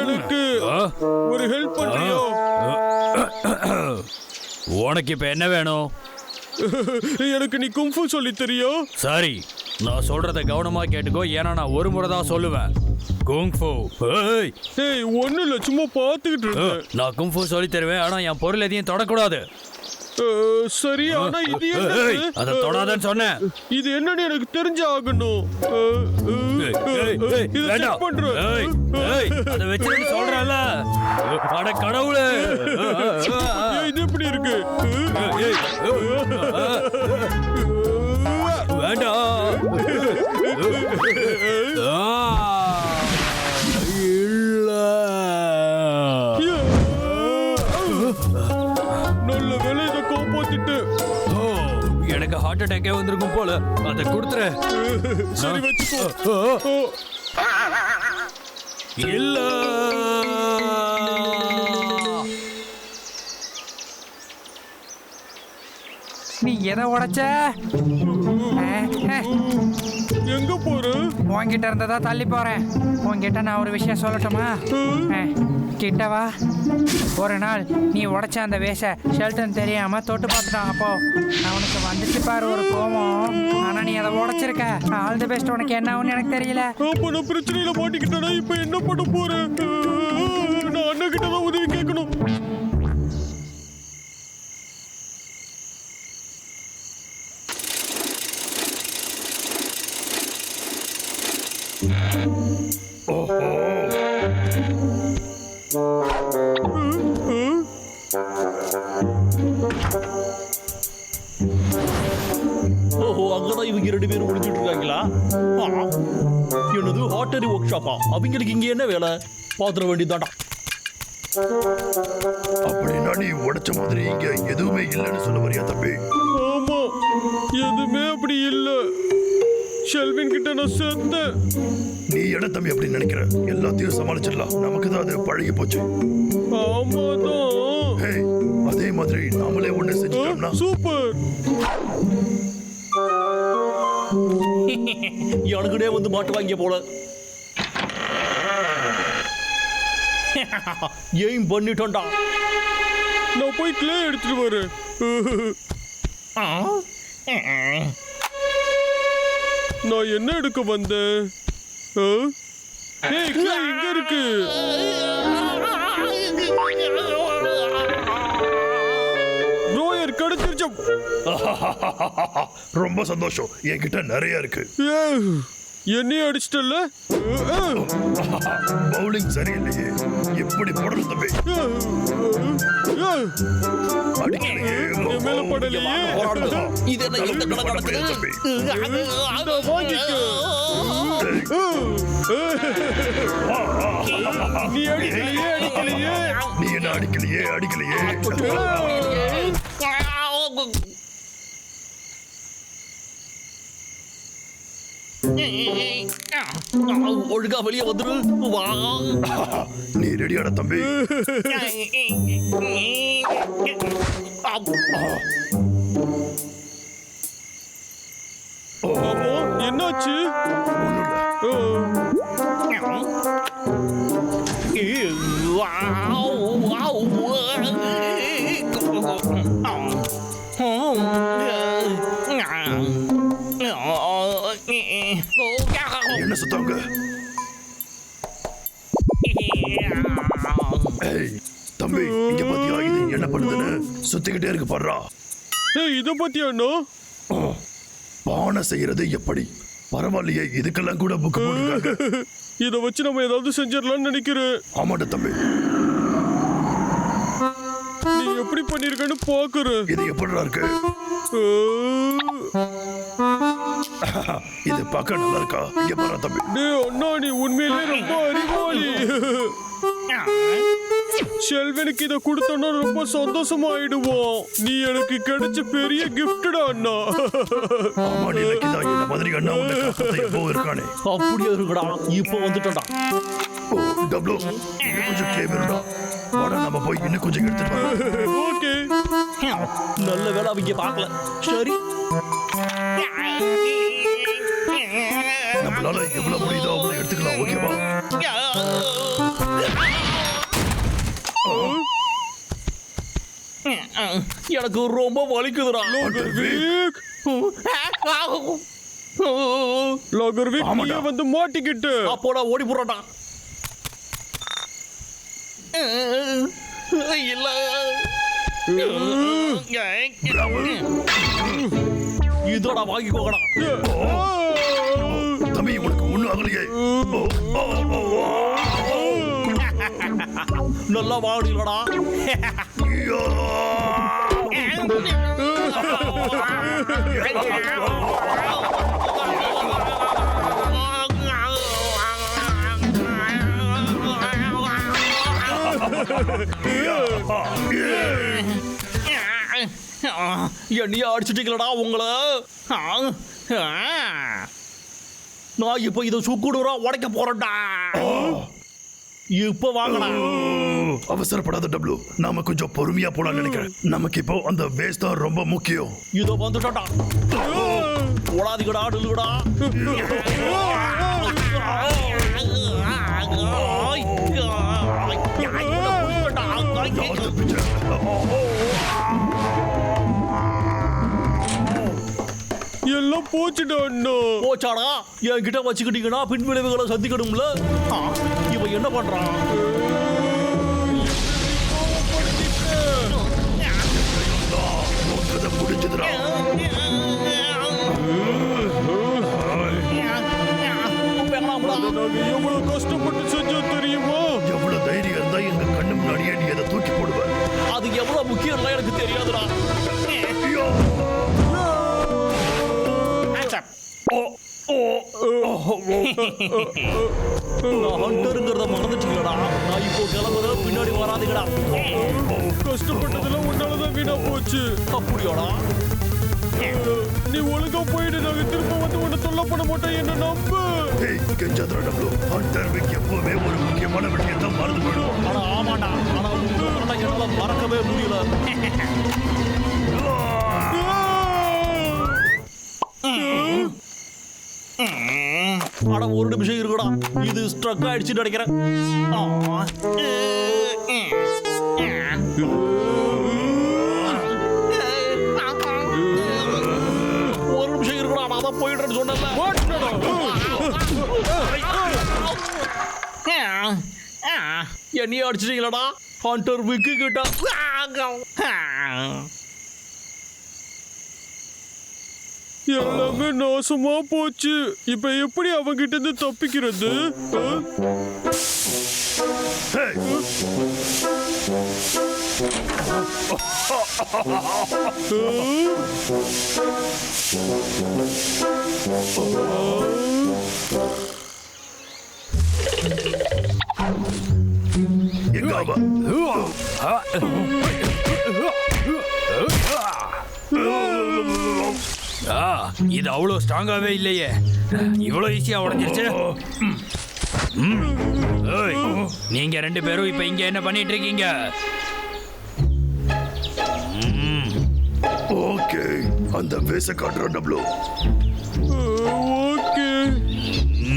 எனக்கு ஒரு ஹெல்ப் பண்றியோ? உனக்கு இப்ப என்ன வேணும்? எனக்கு நீ குங்ஃபு சொல்லி தெரியா? சரி, நான் சொல்றத கவனமா கேட்டுக்கோ. ஏன்னா நான் ஒரு முறை தான் சொல்லுவேன். குங்ஃபு. ஏய், ஒண்ணு இல்ல, சும்மா பாத்துக்கிட்டு இருக்கேன். நான் குங்ஃபு சொல்லி தருவேன், ஆனா என் பொருள் எதையும் தொடக்கூடாது. சரி, ஆனா இது அத தொடாதன்னு சொன்னேன். இது என்னன்னு எனக்கு தெரிஞ்ச ஆகணும். இத செக் பண்றேன். அத வெச்சு சொல்றேன்ல. அட கடவுளே, இது எப்படி இருக்கு? வேண்டாம். நல்ல வேலை இதை காப்பாத்திட்டு. எனக்கு ஹார்ட் அட்டாக்கே வந்திருக்கும் போல. அதை கொடுத்துற. சரி, வச்சுக்கோ. இல்ல, நீ எதை உடைச்ச? எங்க போற? உன்கிட்ட இருந்ததா தள்ளி போறேன். உன்கிட்ட நான் ஒரு விஷயம் சொல்லட்டுமா? கிட்டவா. ஒரு நாள் நீ உடைச்ச அந்த வேஷ ஷெல்டன் தெரியாம தொட்டு பார்த்துட்டான். அப்போ அவனுக்கு வந்துச்சு பாரு ஒரு கோவம். ஆனா நீ அதை உடைச்சிருக்க. All the best. உனக்கு என்ன ஆகும்னு எனக்கு தெரியல. அப்ப நான் பிரச்சனையில மாட்டிக்கிட்டேனா? இப்ப என்ன பண்ண போறேன்? நான் அண்ணன் கிட்ட தான் உதவி கேட்கணும். அங்கதான் இவங்க 2 பேரும் முடிஞ்சிட்டு இருக்காங்களா? என்னது ஹாட்டரி ஒர்க் ஷாப்பா? அவங்களுக்கு இங்க என்ன வேலை? பாத்திர வேண்டியதாடா. அப்படின்னா நீ உடைச்ச மாதிரி இங்க எதுவுமே இல்லைன்னு சொல்ல வரியா தம்பி? ஆமா, எதுவுமே அப்படி இல்ல. ஷெல்வின் கிட்ட நான் செத்தேன். நீ என்ன தம்பி அப்படி நினைக்கிற? எல்லாத்தையும் சமாளிச்சிடலாம். நமக்கு தான் அது பழகி போச்சு. ஆமாதான். அதே மாதிரி நாமளே ஒண்ணு செஞ்சுட்டோம்னா சூப்பர். எனக்குடே வந்து மாட்டு வாங்கிய போல. ஏன் பண்ணிட்டோம்டா. நான் போய் கிளே எடுத்துட்டு வரேன். நான் என்ன எடுக்க வந்தேன்? கிளே இங்க இருக்கு. ரோயர் கிடைச்சிருச்சு. ரொம்ப சந்தோஷம். என்கிட்ட நிறைய இருக்கு. என்னையும் அடிச்சிட்டல. பவுலிங் சரியில்லையே. எப்படி போடணும் தம்பி? அடிக்கலையே. மேல படலையே. இது என்ன தம்பி? நீ அடிக்கலையே, அடிக்கலையே. நீ என்ன அடிக்கலையே, அடிக்கலையே. ஒழுங்கா வெளியே வந்துரு. நீ ரெடியாட தம்பி? என்னாச்சு? என்ன சுத்தாங்க? தம்பி, இங்க பாத்தியா இது என்ன பண்ணுதுன்னு? சுத்திக்கிட்டே இருக்கு பாடுறா. இத பத்தியா அண்ணா? பானை செய்யறது எப்படி? பரவாயில்லையே, இதுக்கெல்லாம் கூட புக் போட்டுருக்காங்க. இத வச்சு நம்ம ஏதாவது செஞ்சிடலாம்னு நினைக்கிறேன். ஆமாட்ட தம்பி. நீ எப்படி பண்ணிருக்கன்னு பாக்குறேன். இது எப்படிடா இருக்கு? இது பார்க்க நல்லா இருக்கா? இங்க பாரு தம்பி. டேய் அண்ணா, நீ உண்மையிலே ரொம்ப அறிவாளி. செல்வனுக்கு இத கொடுத்தோன்னா ரொம்ப சந்தோஷமாயிடுவோம். நீ எனக்கு கிடைச்ச பெரிய கிஃப்டடா அண்ணா. ஆமா நீ லக்கி தான். இந்த மாதிரி அண்ணா உன்னை காப்பாத்த எப்போ இருக்கானே. அப்படியே இருக்குடா, இப்போ வந்துட்டோம்டா. ஓ டப்ளு இன்னும் கொஞ்சம் கேவருடா. வாடா நம்ம போய் இன்னும் கொஞ்சம் எடுத்துட்டு வரலாம். ஓகே. நல்ல வேலை அவங்க பார்க்கல. சரி, நம்மளால எவ்வளவு முடியுதோ அவ்வளவு எடுத்துக்கலாம். ஓகேவா? எனக்கு ரொம்ப வலிக்குதுடா. லாகர்விக், லாகர்விக் நீயே வந்து மாட்டிக்கிட்டு. அப்போடா ஓடி போறான்டா. இல்ல இதோட வாங்கிக்கோங்கடா. தம்பி உனக்கு ஒண்ணும் ஆகலையே. நல்லா வாடிலடா. ஐயோ. என்னைய அடிச்சுட்டீங்களடா உங்களை. நான் இப்ப இதை சுக்குடுறா உடைக்க போறேன்டா. இப்ப வாங்கடா. அவசரப்படாத டப்ளு. நாம கொஞ்சம் பொறுமையா போலாம்னு நினைக்கிறேன். நமக்கு இப்போ அந்த வேஸ் தான் ரொம்ப முக்கியம். இதோ வந்துட்டா. ஓடாதீங்கடா, நில்லுங்கடா. எல்லாம் போச்சுடா அண்ணா. போச்சாடா. என்கிட்ட வச்சுக்கிட்டீங்கன்னா பின் விளைவுகளை சந்திக்கணும்ல. இவன் என்ன பண்றான்? முடிஞ்சதுடா. நாங்க எவ்வளவு கஷ்டப்பட்டு செஞ்சோம் தெரியுமா? எவ்வளவு தைரியம் இருந்தா எங்க கண்ணு முன்னாடியே நீ அதை தூக்கி போடுவ. அது எவ்வளவு முக்கியம் எனக்கு தெரியாதுடா. ஐயோ. நான் ஹண்டருங்கிறத மறந்துட்டீங்களா? நான் இப்போ கிளம்புறேன், பின்னாடி வராதீங்கடா. கஷ்டப்பட்டதெல்லாம் உன்னாலதான் வீணா போச்சு. அப்படியாடா? நீ ஒழுங்கா போயிடு. நாங்க திரும்ப வந்து உன்னை தொல்லை பண்ண மாட்டோம். என்ன நம்பு. ஏய் கெஞ்சதுடா டப்ளு. ஹண்டர் விக் எப்பவுமே ஒரு முக்கியமான விஷயத்தை மறந்து போயிடுவோம். ஆனா ஆமாடா. ஆனா உங்களை என்னால மறக்கவே முடியல. ஆனா ஒரு நிமிஷம் இருக்குடா. இது ஸ்ட்ரக் ஆயிடுச்சுன்னு நினைக்கிறேன். ஒரு நிமிஷம் இருக்குடா. நான் தான் போயிடுறேன்னு சொன்னேன்ல. என்னையே அடிச்சிட்டீங்களடா ஹண்டர் விக்கு கிட்ட. எல்லாமே நாசமா போச்சு. இப்ப எப்படி அவங்கிட்ட இருந்து தப்பிக்கிறது? Hey! எங்க அவ? இது அவ்வளோ ஸ்ட்ராங்காவே இல்லையே. இவ்வளோ ஈஸியா உடைஞ்சிருச்சு. ஏய், நீங்க ரெண்டு பேரும் இப்ப இங்க என்ன பண்ணிட்டு இருக்கீங்க? ஓகே, அந்த வேச காட்டுற டப்ளு. ஓகே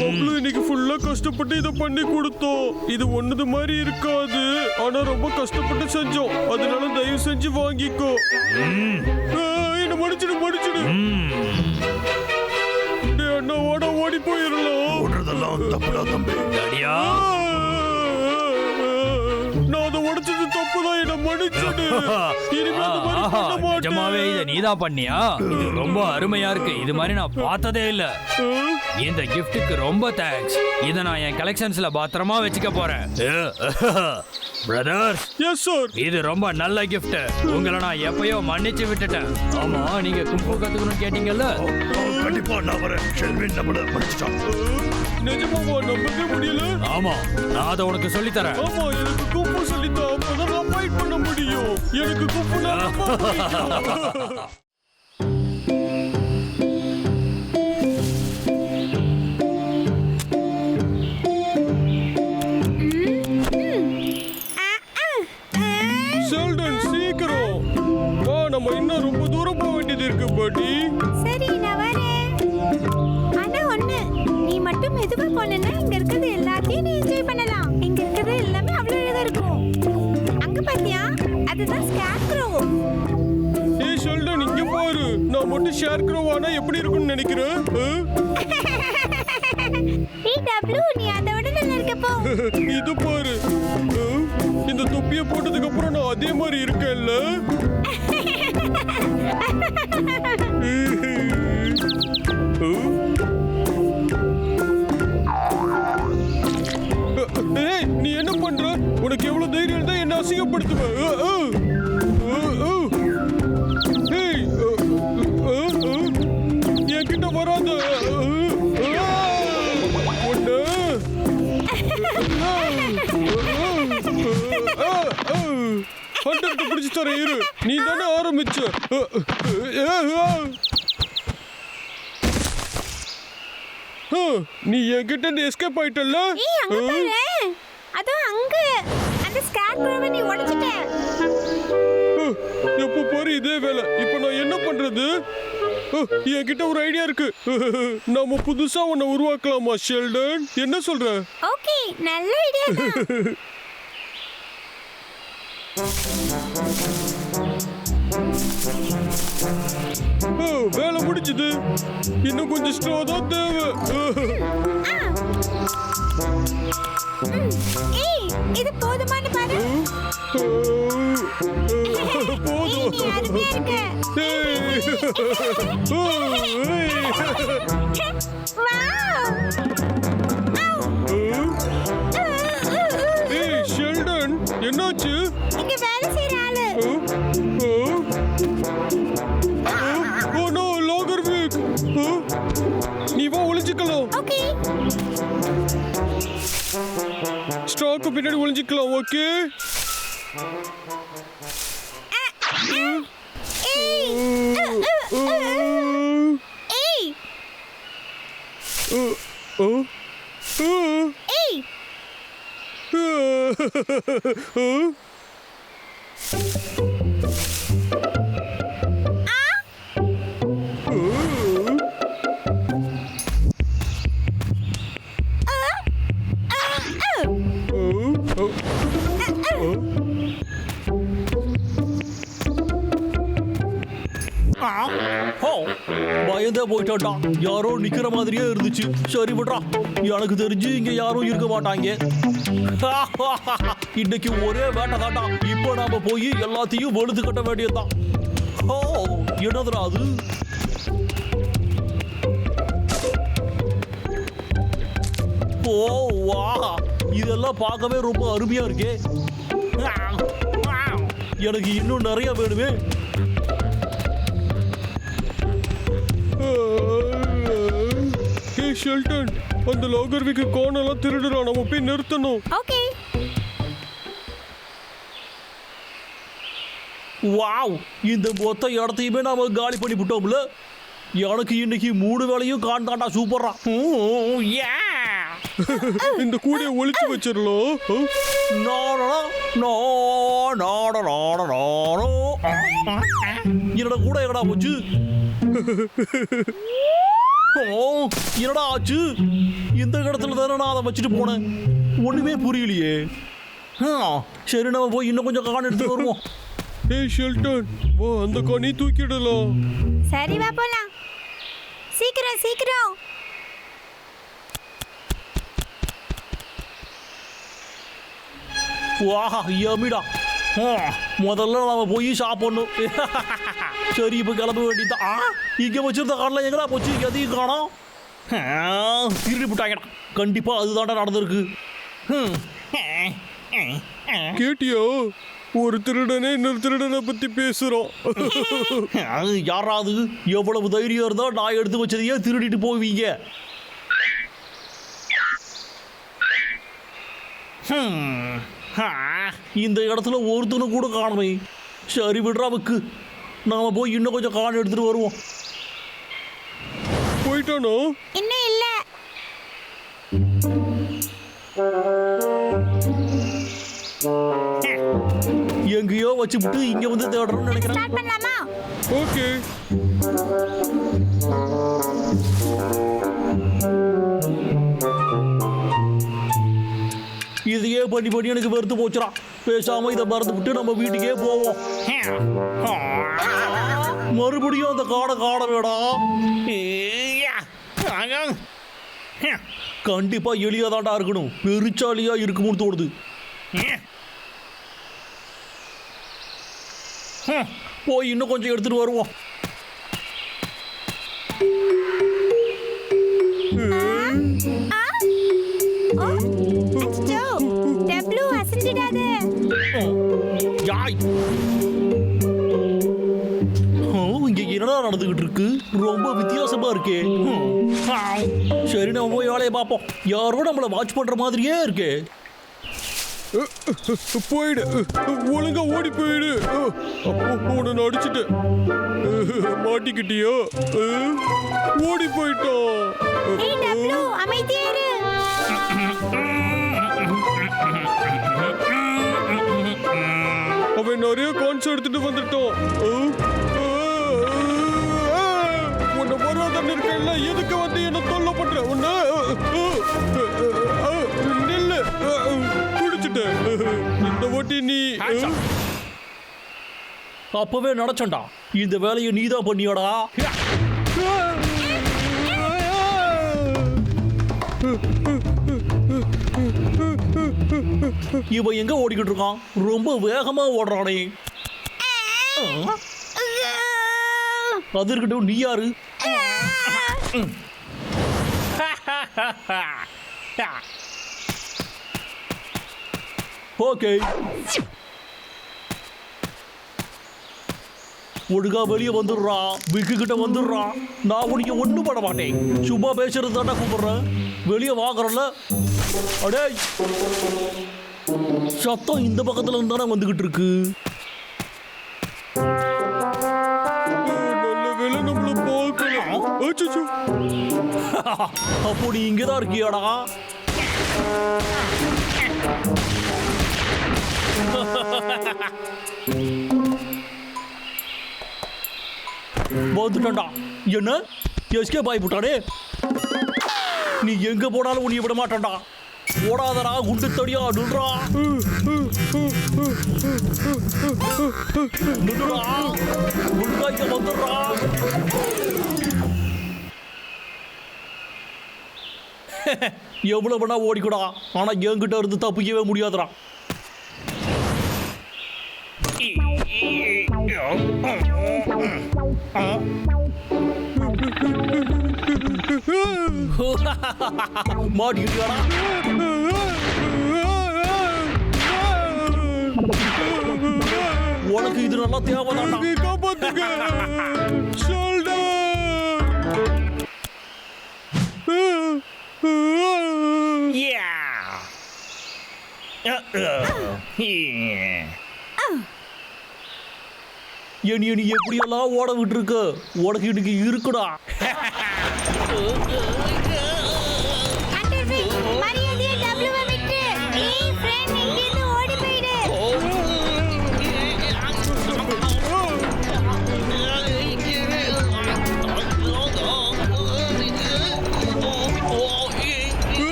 பப்ளு, இன்னைக்கு ஃபுல்லா கஷ்டப்பட்டு இதை பண்ணி கொடுத்தோம். இது ஒன்னது மாதிரி இருக்காது, ஆனா ரொம்ப கஷ்டப்பட்டு செஞ்சோம். அதனால தயவு செஞ்சு வாங்கிக்கோ. என்ன மடிச்சிடு மடிச்சிடு. அண்ணா ஓட ஓடி போயிடலாம். ஓடுறதெல்லாம் தப்புடா தம்பி. அடியா, நான் அதை உடைச்சது தப்புதான். என்ன மன்னிச்சிடு. இனிமே அந்த மாதிரி பண்ண மாட்டேன். நிஜமாவே இதை நீதான் பண்ணியா? இது ரொம்ப அருமையா இருக்கு. இது மாதிரி நான் பார்த்ததே இல்ல. இந்த கிஃப்ட்டுக்கு ரொம்ப தேங்க்ஸ். இதை நான் என் கலெக்ஷன்ஸ்ல பத்திரமா வச்சுக்க போறேன். Brothers, yes sir. இது ரொம்ப நல்ல கிஃப்ட். உங்களை நான் எப்பயோ மன்னிச்சு விட்டுட்டேன். ஆமா, நீங்க கும்பு கத்துக்கணும்னு கேட்டீங்கல்ல. கண்டிப்பா நான் வரேன். ஷெல்வின் நம்மள மன்னிச்சிட்டான். நிஜமாவா நம்பவே முடியல. ஆமா, நான் அதை உனக்கு சொல்லித் தரேன். ஆமா, எனக்கு குப்பு சொல்லித்தா, அப்பதான் நான் ஃபைட் பண்ண முடியும். எனக்கு குப்புனா ரொம்ப பிடிக்கும். ஷெல்டன், சீக்கிரம் வா, நம்ம இன்னும் ரொம்ப தூரம் போக வேண்டியது இருக்கு பாட்டி. சரி, நான் வரேன். ஆனா ஒண்ணு, நீ மட்டும் மெதுவா போனேன்னா இங்க இருக்கிறது எல்லாத்தையும் நீ என்ஜாய் பண்ணலாம். இங்க இருக்கிறது எல்லாமே அவ்வளவு அழகா இருக்கும். அங்க பாத்தியா, அதுதான் ஸ்கேர்க்ரோ. ஏய் ஷெல்டன், இங்க பாரு. நான் மட்டும் ஷேர் க்ரோவானா எப்படி இருக்கும்னு நினைக்கிறேன். ஏய் டப்ளூ, நீ அதை விட நல்லா இருக்க போ. இது பாரு, இந்த தொப்பியை போட்டதுக்கு அப்புறம் நான் அதே மாதிரி இருக்கேன்ல. ஏய், நீ என்ன பண்ற? உனக்கு எவ்வளவு தைரியம் இருந்தா என்ன அசிங்கப்படுத்துவ? ஏய், என்கிட்ட வராத. ஹண்டர்ட்ட பிடிச்சு தரேன் இரு. நீ தானே ஆரம்பிச்ச. நீ என்கிட்ட இருந்து எஸ்கேப் ஆயிட்டல்ல. ஏய் அங்க பாரு, அதோ அங்க அந்த ஸ்கேர்க்ரோவை நீ உடைச்சிட்ட. எப்ப பாரு இதே வேலை. இப்ப நான் என்ன பண்றது? என்கிட்ட ஒரு ஐடியா இருக்கு. நாம புதுசா உன்னை உருவாக்கலாமா ஷெல்டன்? என்ன சொல்ற? ஓகே, நல்ல ஐடியா தான். வேலை முடிஞ்சது. இன்னும் கொஞ்சம் ஸ்ட்ரோ தான் தேவை. ஏய், இது போதுமானு பாரு. ஏய், நீ அருமையா இருக்க. ஏய் ஷெல்டன், என்னாச்சு? இங்க வேலை செய்யற ஆளு. ஓ நோ, லாகர் வீக். நீ வா, ஒளிஞ்சிக்கலாம். ஓகே. ஸ்டாக்கு பின்னாடி ஒளிஞ்சிக்கலாம். ஓகே. ஏய். ஏய். ஏய். பயந்தே போயிட்டான்டா. யாரோ நிக்கிற மாதிரியே இருந்துச்சு. சரி விட்றா, எனக்கு தெரிஞ்சு இங்க யாரும் இருக்க மாட்டாங்க. இன்னைக்கு ஒரே வேட்டை தாண்டா. இப்போ நாம போய் எல்லாத்தையும் வெளுத்து கட்ட வேண்டியதுதான். ஓ, என்னதுடா அது? ஓ வா, இதெல்லாம் பார்க்கவே ரொம்ப அருமையா இருக்கே. எனக்கு இன்னும் நிறைய வேணுமே. ஏய் ஷெல்டன், அந்த லாகர் வீக் கோணெல்லாம் திருடுறான். நம்ம போய் நிறுத்தணும். ஓகே. வாவ், இந்த மொத்த இடத்தையுமே நாம காலி பண்ணி விட்டோம்ல. எனக்கு இன்னைக்கு 3 வேளையும் காண்டாண்டா. சூப்பரா. இந்த கூடைய ஒளிச்சு வச்சிடலாம். என்னோட கூட எங்கடா போச்சு? என்னடா ஆச்சு? இந்த இடத்துல தானே நான் அதை வச்சுட்டு போனேன். ஒண்ணுமே புரியலையே. சரி, நம்ம போய் இன்னும் கொஞ்சம் காண எடுத்து வருவோம். ஏய் ஷெல்டன், வா, அந்த கனி தூக்கிடலாம். சரி, வா போலாம். சீக்கிரம் சீக்கிரம். வாஹா, யமிடா. முதல்ல நாம போய் சாப்பிடணும். சரி, இப்போ கிளம்ப வேண்டியதான். இங்க வச்சிருந்த காரணம் எங்கடா போச்சு? எதையும் காணோம். திருடி போட்டாங்கடா. கண்டிப்பா அதுதான்டா நடந்திருக்கு. கேட்டியோ, ஒரு திருடனே இன்னொரு திருடனை பத்தி பேசுறோம். யாராவது எவ்வளவு தைரியம் இருந்தா நான் எடுத்து வச்சதையே திருடிட்டு போவீங்க? இந்த இடத்துல ஒருத்தனும் கூட காணுமே. சரி விடுறாவுக்கு, நாம போய் இன்னும் கொஞ்சம் காண எடுத்துட்டு வருவோம். போயிட்டானோ? இன்னும் இல்ல. எங்கேயோ வச்சுவிட்டு இங்க வந்து தேடுறோம்னு நினைக்கிறேன். ஸ்டார்ட் பண்ணலாமா? ஓகே. இதையே பண்ணி பண்ணி எனக்கு வெறுத்து போச்சுடா. பேசாம இதை மறந்து விட்டு நம்ம வீட்டுக்கே போவோம். மறுபடியும் அந்த காடை காணவேடா. கண்டிப்பா எளியாதாண்டா இருக்கணும். பெருச்சாலியா இருக்கும்னு தோணுது. போய் இன்னும் கொஞ்சம் எடுத்துட்டு வருவோம். அச்சோ, டப்ளூ அசஞ்சிடாத. யாய், இங்க என்னடா நடந்துகிட்டு இருக்கு? ரொம்ப வித்தியாசமா இருக்கே. சரி, நம்ம போய் வேலையை பார்ப்போம். யாரோ நம்மள வாட்ச் பண்ற மாதிரியே இருக்கே. போயிடு, ஒழுங்கா ஓடி போயிடு. அப்போ உன்னை அடிச்சுட்டு மாட்டிக்கிட்டியோ? ஓடி போயிட்டோம். ஏய் டப்ளூ, அமைதியா இரு. அவன் நிறைய கான்ஸ் எடுத்துட்டு வந்துட்டோம். உன்னை வராதன்னு இருக்கல, எதுக்கு வந்து என்ன தொல்லை பண்ற? உன்னை நில்லு, குடிச்சிட்டேன். இந்த ஓட்டி நீ அப்பவே நினைச்சண்டா, இந்த வேலையை நீதான் பண்ணியாடா. இவன் எங்க ஓடிக்கிட்டு இருக்கான்? ரொம்ப வேகமா ஓடுறானே. அது இருக்கட்டும், நீ யாரு? ஓகே, ஒழுங்கா வெளியே வந்துடுறா. விக்கு கிட்ட வந்துடுறா. நான் உனக்கு ஒண்ணும் பண்ண மாட்டேன். சும்மா பேசுறது தாண்டா கூப்பிடுறேன். வெளியே வாங்குறல. அடே, சத்தம் இந்த பக்கத்துல இருந்தானே வந்துகிட்டு இருக்கு. நல்ல வேலை நம்மள பார்க்கலாம். அச்சச்சோ. அப்போ நீ இங்கதான் இருக்கியாடா? வந்துட்டா. என்ன எஸ்கேப் ஆகி போட்டானே. நீ எங்க போனாலும் உன்னை விட மாட்டான்டா. ஓடாதடா, குண்டு தடியா நின்றா. நின்றுடா, உள்காய்க்க வந்துடுறா. எவ்வளவு வேணா ஓடிக்கூடா, ஆனா என்கிட்ட இருந்து தப்பிக்கவே முடியாதுடா. மாட்டிக்கிட்டியாடா? உனக்கு இது நல்லா தேவைதான்டா. காப்பாத்துங்க. நீ எப்படியெல்லாம் ஓட விட்டு இருக்க? உனக்கு இன்னைக்கு இருக்குடா. மரியாதையா டப்ளூவை விட்டு. ஏய் ஃப்ரெண்ட், இங்கிருந்து ஓடி போயிடு.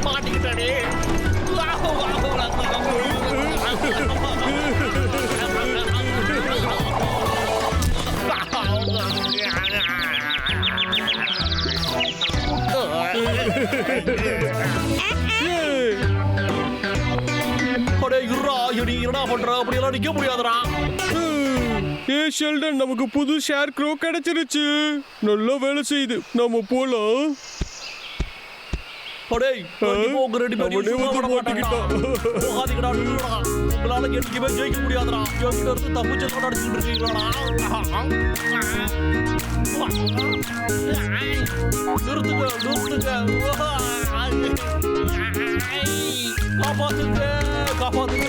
மாட்டிக்கிட்டானே. என்னடா பண்ற? அப்படியெல்லாம் நிக்க முடியாதுடா. ஏய் ஷெல்டன், நமக்கு புது ஷேர் க்ரோ கிடைச்சிருச்சு. நல்லா வேலை செய்யுது. நாம போலாம். அடேய் கண்டிப்பா உங்க ரெண்டு பேரும் அவனே சும்மா வந்து விட மாட்டாங்கடா. மாட்டிக்கிட்டான். போகாதீங்கடா, நில்லுங்கடா. உங்களால என்னைக்குமே ஜெயிக்க முடியாதுடா. என்கிட்ட இருந்து தப்பிச்சு நடிச்சுட்டு இருக்கீங்களா? நிறுத்துங்க. காப்பாத்துங்க.